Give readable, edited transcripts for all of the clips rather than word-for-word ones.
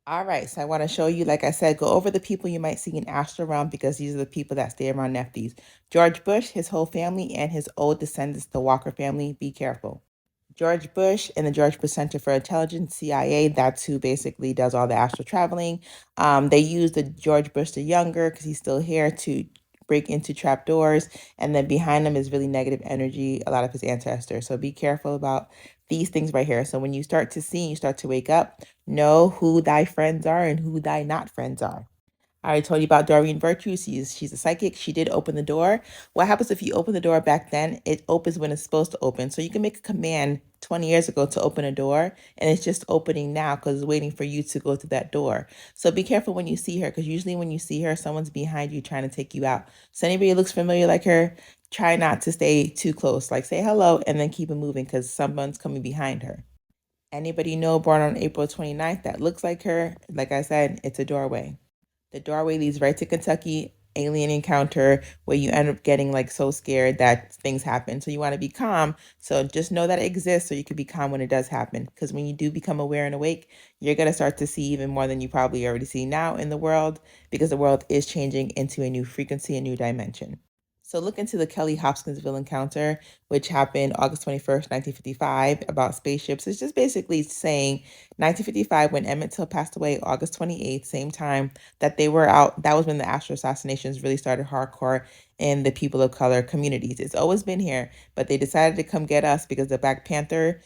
All right, so I want to show you, like I said, go over the people you might see in astral realm because these are the people that stay around Nephthys. George Bush, his whole family, and his old descendants, the Walker family. Be careful. George Bush and the George Bush Center for Intelligence, CIA, that's who basically does all the astral traveling. They use the George Bush the younger because he's still here to break into trapdoors. And then behind him is really negative energy, a lot of his ancestors. So be careful about these things right here. So when you start to see, you start to wake up, know who thy friends are and who thy not friends are. I already told you about Doreen Virtue. She's a psychic. She did open the door. What happens if you open the door back then? It opens when it's supposed to open. So you can make a command 20 years ago to open a door, and it's just opening now because it's waiting for you to go to that door. So be careful when you see her, because usually when you see her, someone's behind you trying to take you out. So anybody who looks familiar like her, try not to stay too close. Like say hello and then keep it moving because someone's coming behind her. Anybody you know born on April 29th that looks like her, like I said, it's a doorway. The doorway leads right to Kentucky alien encounter where you end up getting like so scared that things happen. So you want to be calm. So just know that it exists so you can be calm when it does happen. Because when you do become aware and awake, you're going to start to see even more than you probably already see now in the world because the world is changing into a new frequency, a new dimension. So look into the Kelly Hopkinsville encounter, which happened August 21st, 1955, about spaceships. It's just basically saying 1955 when Emmett Till passed away, August 28th, same time that they were out. That was when the Astro assassinations really started hardcore in the people of color communities. It's always been here, but they decided to come get us because the Black Panther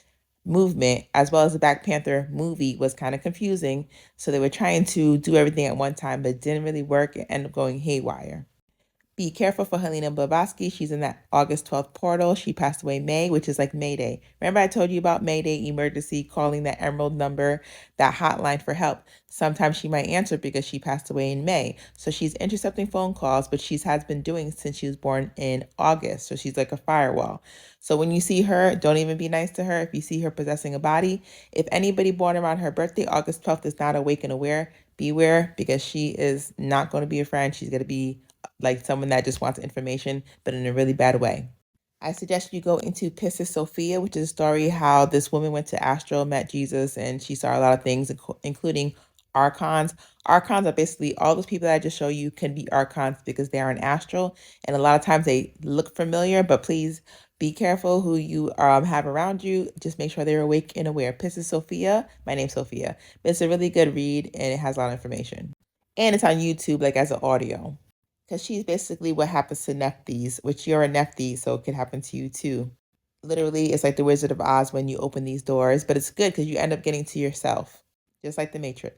movement, as well as the Black Panther movie, was kind of confusing. So they were trying to do everything at one time, but it didn't really work. It ended up going haywire. Be careful for Helena Blavatsky. She's in that August 12th portal. She passed away May, which is like May Day. Remember I told you about May Day emergency, calling that emerald number, that hotline for help. Sometimes she might answer because she passed away in May. So she's intercepting phone calls, but she has been doing since she was born in August. So she's like a firewall. So when you see her, don't even be nice to her. If you see her possessing a body, if anybody born around her birthday, August 12th, is not awake and aware, beware because she is not going to be a friend. She's going to be like someone that just wants information, but in a really bad way. I suggest you go into Pistis Sophia, which is a story how this woman went to Astro, met Jesus, and she saw a lot of things, including archons. Archons are basically all those people that I just show you can be archons because they are in astral, and a lot of times they look familiar, but please be careful who you have around you. Just make sure they're awake and aware. Pistis Sophia, my name's Sophia, but it's a really good read and it has a lot of information. And it's on YouTube, like as an audio. Because she's basically what happens to Nephthys, which you're a Nephthys, so it could happen to you too. Literally, it's like the Wizard of Oz when you open these doors, but it's good because you end up getting to yourself, just like the Matrix.